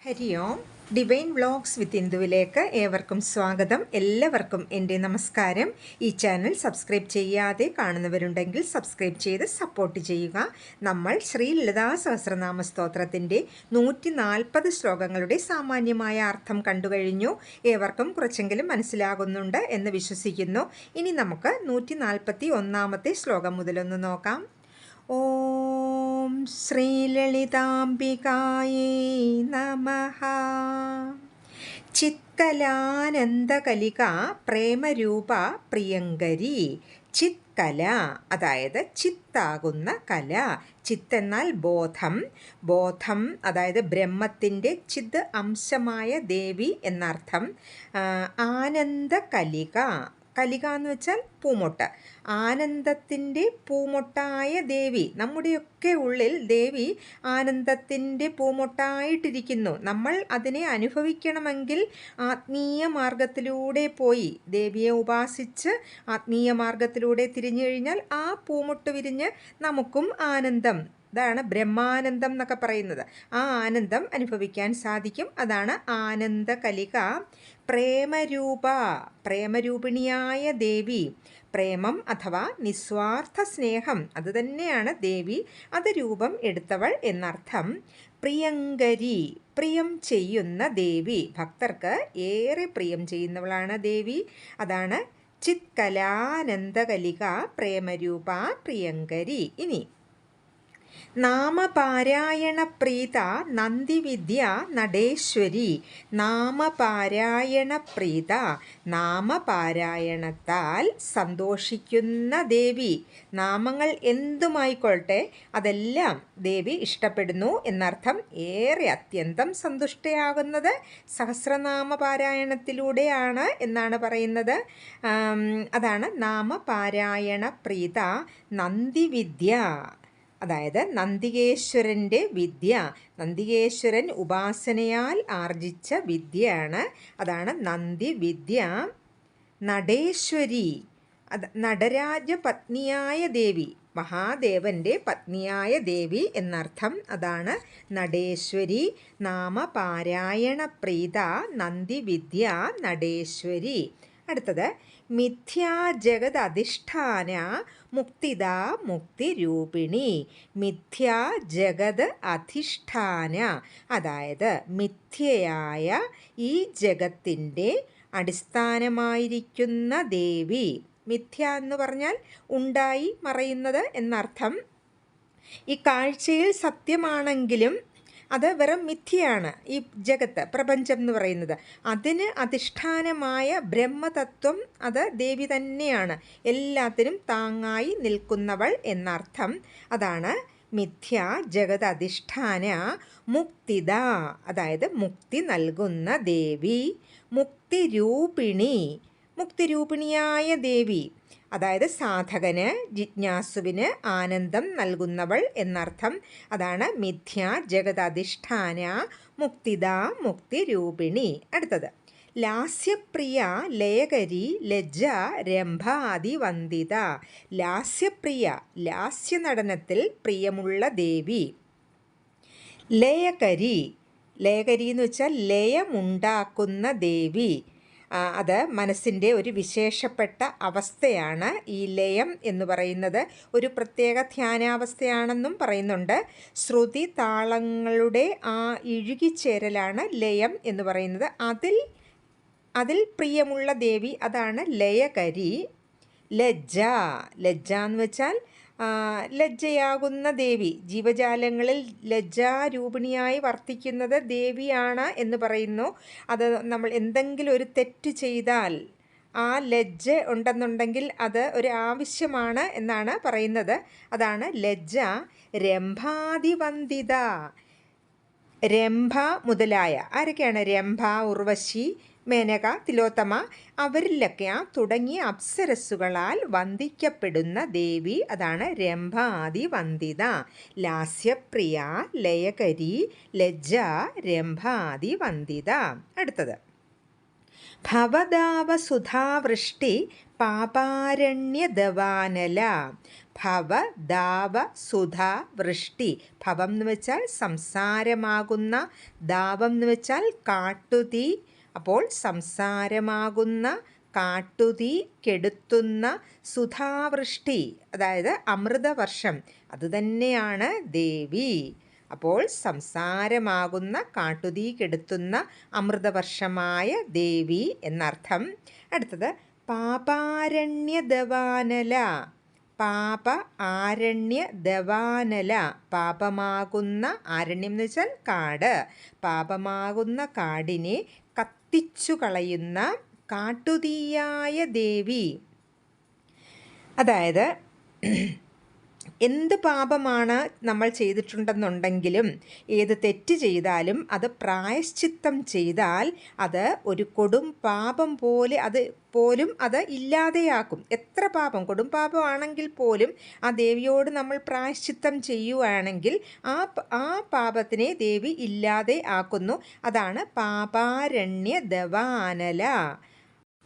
ഹരി ഓം. Divine vlogs വിത്ത് ഇന്ദുവിലേക്ക് ഏവർക്കും സ്വാഗതം. എല്ലാവർക്കും എൻ്റെ നമസ്കാരം. ഈ ചാനൽ സബ്സ്ക്രൈബ് ചെയ്യാതെ കാണുന്നവരുണ്ടെങ്കിൽ സബ്സ്ക്രൈബ് ചെയ്ത് സപ്പോർട്ട് ചെയ്യുക. നമ്മൾ ശ്രീ ലളിതാ സഹസ്രനാമ സ്തോത്രത്തിൻ്റെ 140 ശ്ലോകങ്ങളുടെ സാമാന്യമായ അർത്ഥം കണ്ടുകഴിഞ്ഞു. ഏവർക്കും കുറച്ചെങ്കിലും മനസ്സിലാകുന്നുണ്ട് എന്ന് വിശ്വസിക്കുന്നു. ഇനി നമുക്ക് 141 ശ്ലോകം മുതലൊന്ന് നോക്കാം. ഓം ശ്രീലളിതാംബികായേ നമഃ. ചിത്കലാനന്ദകലിക പ്രേമരൂപ പ്രിയങ്കരി. ചിത്കല അതായത് ചിത്താകുന്ന കല. ചിത്ത് എന്നാൽ ബോധം. ബോധം അതായത് ബ്രഹ്മത്തിൻ്റെ ചിത് അംശമായ ദേവി എന്നർത്ഥം. ആനന്ദകലിക, കലിക എന്ന് വെച്ചാൽ പൂമൊട്ട്. ആനന്ദത്തിൻ്റെ പൂമൊട്ടായ ദേവി. നമ്മുടെയൊക്കെ ഉള്ളിൽ ദേവി ആനന്ദത്തിൻ്റെ പൂമൊട്ടായിട്ടിരിക്കുന്നു. നമ്മൾ അതിനെ അനുഭവിക്കണമെങ്കിൽ ആത്മീയ മാർഗത്തിലൂടെ പോയി ദേവിയെ ഉപാസിച്ച് ആത്മീയ മാർഗത്തിലൂടെ തിരിഞ്ഞു കഴിഞ്ഞാൽ ആ പൂമൊട്ട് വിരിഞ്ഞ് നമുക്കും ആനന്ദം, അതാണ് ബ്രഹ്മാനന്ദം എന്നൊക്കെ പറയുന്നത്, ആ ആനന്ദം അനുഭവിക്കാൻ സാധിക്കും. അതാണ് ആനന്ദകലിക. പ്രേമരൂപ, പ്രേമരൂപിണിയായ ദേവി. പ്രേമം അഥവാ നിസ്വാർത്ഥ സ്നേഹം, അത് തന്നെയാണ് ദേവി. അത് രൂപം എടുത്തവൾ എന്നർത്ഥം. പ്രിയങ്കരി, പ്രിയം ചെയ്യുന്ന ദേവി. ഭക്തർക്ക് ഏറെ പ്രിയം ചെയ്യുന്നവളാണ് ദേവി. അതാണ് ചിത്കലാനന്ദകലിക പ്രേമരൂപ പ്രിയങ്കരി. ഇനി നാമപാരായണ പ്രീത നന്ദിവിദ്യ നടേശ്വരി. നാമപാരായണ പ്രീത, നാമപാരായണത്താൽ സന്തോഷിക്കുന്ന ദേവി. നാമങ്ങൾ എന്തുമായിക്കൊള്ളട്ടെ അതെല്ലാം ദേവി ഇഷ്ടപ്പെടുന്നു എന്നർത്ഥം. ഏറെ അത്യന്തം സന്തുഷ്ടയാകുന്നത് സഹസ്രനാമ പാരായണത്തിലൂടെയാണ് എന്നാണ് പറയുന്നത്. അതാണ് നാമപാരായണ പ്രീത നന്ദിവിദ്യ, അതായത് നന്ദികേശ്വരൻ്റെ വിദ്യ. നന്ദികേശ്വരൻ ഉപാസനയാൽ ആർജിച്ച വിദ്യയാണ്. അതാണ് നന്ദിവിദ്യ. നടേശ്വരി, നടരാജ പത്നിയായ ദേവി, മഹാദേവൻ്റെ പത്നിയായ ദേവി എന്നർത്ഥം. അതാണ് നടേശ്വരി. നാമപാരായണ പ്രീത നന്ദിവിദ്യ നടേശ്വരി. അടുത്തത് മിഥ്യാ ജഗത് അധിഷ്ഠാന മുക്തിദ മുക്തിരൂപിണി. മിഥ്യാ ജഗത് അധിഷ്ഠാന, അതായത് മിഥ്യയായ ഈ ജഗത്തിൻ്റെ അടിസ്ഥാനമായിരിക്കുന്ന ദേവി. മിഥ്യ എന്ന് പറഞ്ഞാൽ ഉണ്ടായി മറയുന്നത് എന്നർത്ഥം. ഈ കാഴ്ചയിൽ സത്യമാണെങ്കിലും അത് വെറും മിഥ്യയാണ്. ഈ ജഗത്ത്, പ്രപഞ്ചം എന്ന് പറയുന്നത്, അതിന് അധിഷ്ഠാനമായ ബ്രഹ്മതത്വം അത് ദേവി തന്നെയാണ്. എല്ലാത്തിനും താങ്ങായി നിൽക്കുന്നവൾ എന്നർത്ഥം. അതാണ് മിഥ്യ ജഗത് അധിഷ്ഠാന മുക്തിദ, അതായത് മുക്തി നൽകുന്ന ദേവി. മുക്തിരൂപിണി, മുക്തിരൂപിണിയായ ദേവി, അതായത് സാധകന് ജിജ്ഞാസുവിന് ആനന്ദം നൽകുന്നവൾ എന്നർത്ഥം. അതാണ് മിഥ്യ ജഗതധിഷ്ഠാന മുക്തിദ മുക്തിരൂപിണി. അടുത്തത് ലാസ്യപ്രിയ ലയകരി ലജ്ജ രംഭാതിവന്ദിത. ലാസ്യപ്രിയ, ലാസ്യ നടനത്തിൽ പ്രിയമുള്ള ദേവി. ലയകരി, ലയകരി എന്ന് വെച്ചാൽ ലയമുണ്ടാക്കുന്ന ദേവി. അത് മനസ്സിൻ്റെ ഒരു വിശേഷപ്പെട്ട അവസ്ഥയാണ്. ഈ ലയം എന്ന് പറയുന്നത് ഒരു പ്രത്യേക ധ്യാനാവസ്ഥയാണെന്നും പറയുന്നുണ്ട്. ശ്രുതി താളങ്ങളുടെ ആ ഇഴുകിച്ചേരലാണ് ലയം എന്ന് പറയുന്നത്. അതിൽ പ്രിയമുള്ള ദേവി, അതാണ് ലയകരി. ലജ്ജ, ലജ്ജ എന്ന് വെച്ചാൽ ലജ്ജയാകുന്ന ദേവി. ജീവജാലങ്ങളിൽ ലജ്ജാരൂപിണിയായി വർത്തിക്കുന്നത് ദേവിയാണ് എന്ന് പറയുന്നു. അത് നമ്മൾ എന്തെങ്കിലും ഒരു തെറ്റ് ചെയ്താൽ ആ ലജ്ജ ഉണ്ടെന്നുണ്ടെങ്കിൽ അത് ഒരു ആവശ്യമാണ് എന്നാണ് പറയുന്നത്. അതാണ് ലജ്ജ. രംഭാതിവന്ദിത, രംഭ മുതലായ, ആരൊക്കെയാണ്? രംഭ, ഉർവശി, മേനക, തിലോത്തമ, അവരിലൊക്കെ തുടങ്ങിയ അപ്സരസ്സുകളാൽ വന്ദിക്കപ്പെടുന്ന ദേവി. അതാണ് രംഭാതിവന്ദിത. ലാസ്യപ്രിയ ലയകരി ലജ്ജ രംഭാതിവന്ദിത. അടുത്തത് ഭവദാവസുധാവൃഷ്ടി പാപാരണ്യദവാനല. ഭവ ദാവ സുധ വൃഷ്ടി. ഭവം എന്ന് വെച്ചാൽ സംസാരമാകുന്ന, ദാവം എന്ന് വെച്ചാൽ കാട്ടുതീ. അപ്പോൾ സംസാരമാകുന്ന കാട്ടുതീ കെടുത്തുന്ന സുധാവൃഷ്ടി, അതായത് അമൃതവർഷം, അതുതന്നെയാണ് ദേവി. അപ്പോൾ സംസാരമാകുന്ന കാട്ടുതീ കെടുത്തുന്ന അമൃതവർഷമായ ദേവി എന്നർത്ഥം. അടുത്തത് പാപാരണ്യദവാനല. പാപ ആരണ്യ ദവാനല. പാപമാകുന്ന, ആരണ്യം എന്ന് വെച്ചാൽ കാട്, പാപമാകുന്ന കാടിനെ കത്തിച്ചു കളയുന്ന കാട്ടുതീയായ ദേവി. അതായത് എന്ത് പാപമാണ് നമ്മൾ ചെയ്തിട്ടുണ്ടെന്നുണ്ടെങ്കിലും, ഏത് തെറ്റ് ചെയ്താലും അത് പ്രായശ്ചിത്തം ചെയ്താൽ അത് ഒരു കൊടും പാപം പോലെ അത് ഇല്ലാതെയാക്കും. എത്ര പാപം, കൊടും പാപമാണെങ്കിൽ പോലും ആ ദേവിയോട് നമ്മൾ പ്രായശ്ചിത്തം ചെയ്യുകയാണെങ്കിൽ ആ പാപത്തിനെ ദേവി ഇല്ലാതെ ആക്കുന്നു. അതാണ് പാപാരണ്യ ദവാനല.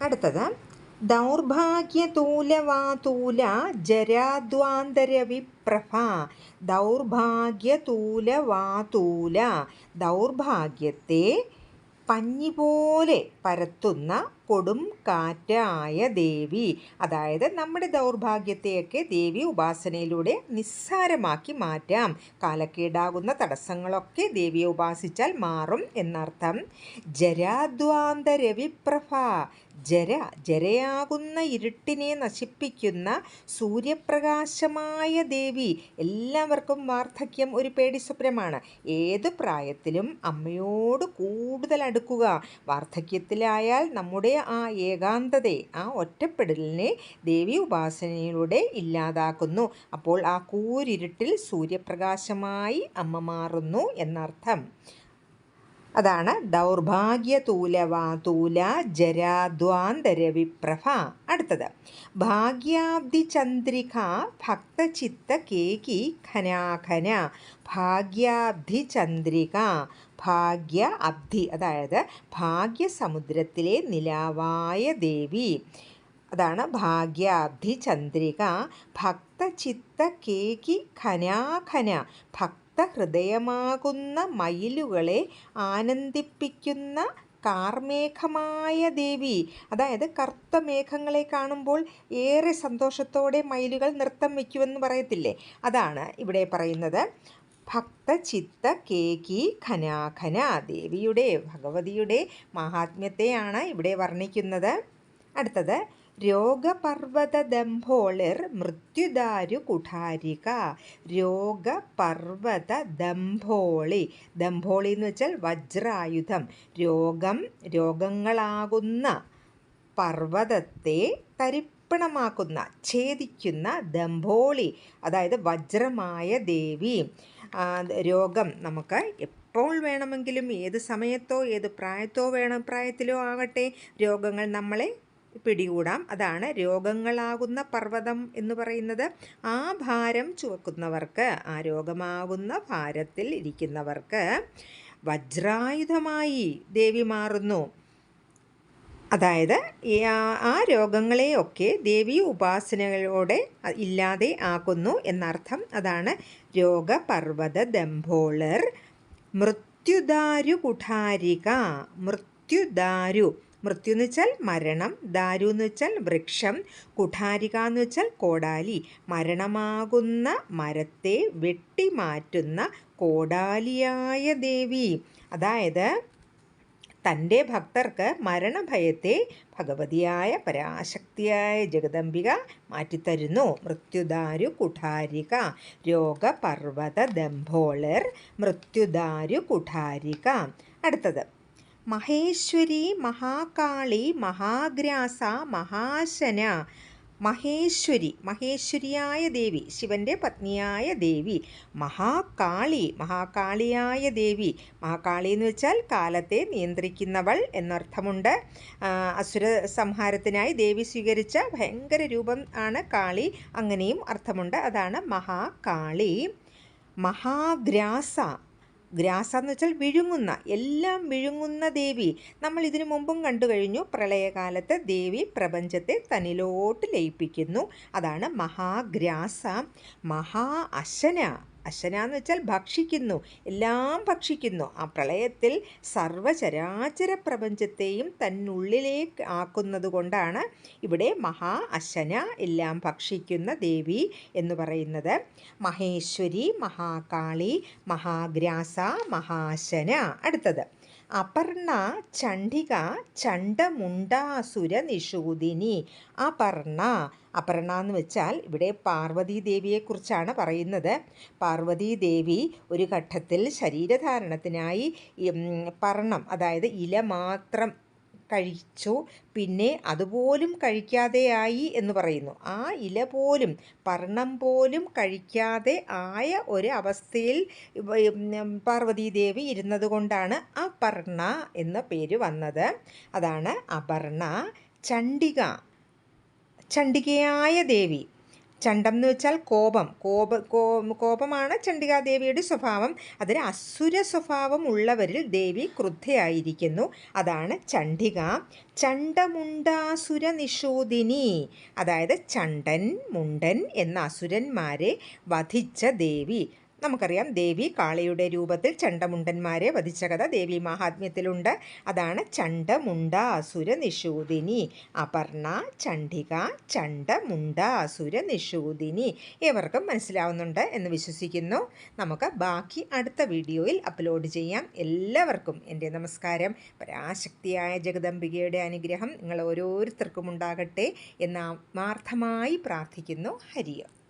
അടുത്തത് ദൗർഭാഗ്യതൂലവാതൂല ജരാദ്വാന്തരവിപ്രഭ. ദൗർഭാഗ്യതൂലവാതൂല, ദൗർഭാഗ്യത്തെ പഞ്ഞിപോലെ പരത്തുന്ന കൊടും കാറ്റായ ദേവി. അതായത് നമ്മുടെ ദൗർഭാഗ്യത്തെയൊക്കെ ദേവി ഉപാസനയിലൂടെ നിസ്സാരമാക്കി മാറ്റാം. കാലക്കേടാകുന്ന തടസ്സങ്ങളൊക്കെ ദേവിയെ ഉപാസിച്ചാൽ മാറും എന്നർത്ഥം. ജരാദ്വാന്തരവിപ്രഭ. ജരയാകുന്ന ഇരുട്ടിനെ നശിപ്പിക്കുന്ന സൂര്യപ്രകാശമായ ദേവി. എല്ലാവർക്കും വാർദ്ധക്യം ഒരു പേടി സ്വപ്നമാണ്. ഏത് പ്രായത്തിലും അമ്മയോട് കൂടുതൽ അടുക്കുക. വാർദ്ധക്യത്തിലായാൽ നമ്മുടെ ആ ഏകാന്തതയെ, ആ ഒറ്റപ്പെടലിനെ ദേവി ഉപാസനയിലൂടെ ഇല്ലാതാക്കുന്നു. അപ്പോൾ ആ കൂരിരുട്ടിൽ സൂര്യപ്രകാശമായി അമ്മ മാറുന്നു എന്നർത്ഥം. അതാണ് ദൗർഭാഗ്യതൂലവാതൂല ജരാദ്വാന്തരവിപ്രഭ. അടുത്തത് ഭാഗ്യാബ്ധി ചന്ദ്രിക ഭക്തചിത്ത കേകി ഖനാഖന. ഭാഗ്യാബ്ധി ചന്ദ്രിക, ഭാഗ്യ അബ്ധി, അതായത് ഭാഗ്യസമുദ്രത്തിലെ നിലാവായ ദേവി. അതാണ് ഭാഗ്യാബ്ധി ചന്ദ്രിക ഭക്തചിത്ത കേകി ഖനാഖന. ഹൃദയമാകുന്ന മയിലുകളെ ആനന്ദിപ്പിക്കുന്ന കാർമേഘമായ ദേവി. അതായത് കറുത്ത മേഘങ്ങളെ കാണുമ്പോൾ ഏറെ സന്തോഷത്തോടെ മയിലുകൾ നൃത്തം വയ്ക്കുമെന്ന് പറയത്തില്ലേ, അതാണ് ഇവിടെ പറയുന്നത്. ഭക്തചിത്ത കേകി ഖനാഖന. ദേവിയുടെ, ഭഗവതിയുടെ മഹാത്മ്യത്തെയാണ് ഇവിടെ വർണ്ണിക്കുന്നത്. അടുത്തത് രോഗപർവ്വതദംഭോളിർ മൃത്യുദാരു കുഠാരിക. രോഗപർവ്വതദംഭോളി. ദംഭോളി എന്ന് വെച്ചാൽ വജ്രായുധം. രോഗങ്ങളാകുന്ന പർവ്വതത്തെ തരിപ്പണമാക്കുന്ന, ഛേദിക്കുന്ന ദംഭോളി, അതായത് വജ്രമായ ദേവി. രോഗം നമുക്ക് എപ്പോൾ വേണമെങ്കിലും, ഏത് സമയത്തോ ഏത് പ്രായത്തിലോ ആകട്ടെ, രോഗങ്ങൾ നമ്മളെ പിടികൂടാം. അതാണ് രോഗങ്ങളാകുന്ന പർവ്വതം എന്ന് പറയുന്നത്. ആ ഭാരം ചുവക്കുന്നവർക്ക്, ആ രോഗമാകുന്ന ഭാരത്തിൽ ഇരിക്കുന്നവർക്ക് വജ്രായുധമായി ദേവി മാറുന്നു. അതായത് ആ രോഗങ്ങളെയൊക്കെ ദേവി ഉപാസനകളോടെ ഇല്ലാതെ ആക്കുന്നു എന്നർത്ഥം. അതാണ് രോഗപർവ്വത ദംഭോളർ മൃത്യുദാരു കുഠാരിക. മൃത്യുദാരു, മൃത്യു എന്ന് വെച്ചാൽ മരണം, ദാരു എന്ന് വെച്ചാൽ വൃക്ഷം, കുഠാരിക എന്ന് വെച്ചാൽ കോടാലി. മരണമാകുന്ന മരത്തെ വെട്ടിമാറ്റുന്ന കോടാലിയായ ദേവി. അതായത് തൻ്റെ ഭക്തർക്ക് മരണഭയത്തെ ഭഗവതിയായ പരാശക്തിയായ ജഗദംബിക മാറ്റിത്തരുന്നു. മൃത്യുദാരു കുഠാരിക. രോഗപർവ്വത ദംഭോളർ മൃത്യുദാരു കുഠാരിക. അടുത്തത് മഹേശ്വരി മഹാകാളി മഹാഗ്രാസ മഹാശന. മഹേശ്വരി, മഹേശ്വരിയായ ദേവി, ശിവൻ്റെ പത്നിയായ ദേവി. മഹാകാളി, മഹാകാളിയായ ദേവി. മഹാകാളി എന്ന് വെച്ചാൽ കാലത്തെ നിയന്ത്രിക്കുന്നവൾ എന്നർത്ഥമുണ്ട്. അസുര സംഹാരത്തിനായി ദേവി സ്വീകരിച്ച ഭയങ്കര രൂപം ആണ് കാളി, അങ്ങനെയും അർത്ഥമുണ്ട്. അതാണ് മഹാകാളി. മഹാഗ്രാസ, ഗ്രാസ എന്ന് വെച്ചാൽ വിഴുങ്ങുന്ന, എല്ലാം വിഴുങ്ങുന്ന ദേവി. നമ്മൾ ഇതിനു മുമ്പും കണ്ടു കഴിഞ്ഞു. പ്രളയകാലത്ത് ദേവി പ്രപഞ്ചത്തെ തന്നിലോട്ട് ലയിപ്പിക്കുന്നു. അതാണ് മഹാഗ്രാസ. മഹാ അശന, അശന എന്ന് വെച്ചാൽ ഭക്ഷിക്കുന്നു, എല്ലാം ഭക്ഷിക്കുന്നു. ആ പ്രളയത്തിൽ സർവചരാചര പ്രപഞ്ചത്തെയും തന്നുള്ളിലേക്ക് ആക്കുന്നത് കൊണ്ടാണ് ഇവിടെ മഹാ അശന, എല്ലാം ഭക്ഷിക്കുന്ന ദേവി എന്ന് പറയുന്നത്. മഹേശ്വരി, മഹാകാളി, മഹാഗ്രാസ, മഹാശന. അടുത്തത് അപർണ, ചണ്ഡിക, ചണ്ഡമുണ്ടാസുര നിഷൂദിനി. അപർണ, അപർണ എന്ന് വെച്ചാൽ ഇവിടെ പാർവതീ ദേവിയെക്കുറിച്ചാണ് പറയുന്നത്. പാർവതീ ദേവി ഒരു ഘട്ടത്തിൽ ശരീരധാരണത്തിനായി പർണം, അതായത് ഇല മാത്രം കഴിച്ചു. പിന്നെ അതുപോലും കഴിക്കാതെയായി എന്ന് പറയുന്നു. ആ ഇല പോലും, പർണം പോലും കഴിക്കാതെ ആയ ഒരു അവസ്ഥയിൽ പാർവതീദേവി ഇരുന്നത് കൊണ്ടാണ് അപർണ എന്ന പേര് വന്നത്. അതാണ് അപർണ. ചണ്ഡിക, ചണ്ഡികയായ ദേവി. ചണ്ഡം എന്ന് വെച്ചാൽ കോപം. കോപമാണ് ചണ്ഡികാദേവിയുടെ സ്വഭാവം. അതിന് അസുര സ്വഭാവം ഉള്ളവരിൽ ദേവി ക്രുദ്ധയായിരിക്കുന്നു. അതാണ് ചണ്ഡിക. ചണ്ഡമുണ്ടാസുര നിഷൂദിനി, അതായത് ചണ്ഡൻ, മുണ്ടൻ എന്ന അസുരന്മാരെ വധിച്ച ദേവി. നമുക്കറിയാം ദേവി കാളിയുടെ രൂപത്തിൽ ചണ്ഡമുണ്ടന്മാരെ വധിച്ച കഥ ദേവി മഹാത്മ്യത്തിലുണ്ട്. അതാണ് ചണ്ഡമുണ്ടാസുര നിഷൂദിനി. അപർണ, ചണ്ഡിക, ചണ്ഡമുണ്ടാസുര നിഷൂദിനി. ഏവർക്കും മനസ്സിലാവുന്നുണ്ട് എന്ന് വിശ്വസിക്കുന്നു. നമുക്ക് ബാക്കി അടുത്ത വീഡിയോയിൽ അപ്ലോഡ് ചെയ്യാം. എല്ലാവർക്കും എൻ്റെ നമസ്കാരം. പരാശക്തിയായ ജഗദംബികയുടെ അനുഗ്രഹം നിങ്ങൾ ഓരോരുത്തർക്കും ഉണ്ടാകട്ടെ എന്ന് ആത്മാർത്ഥമായി പ്രാർത്ഥിക്കുന്നു. ഹരിയം.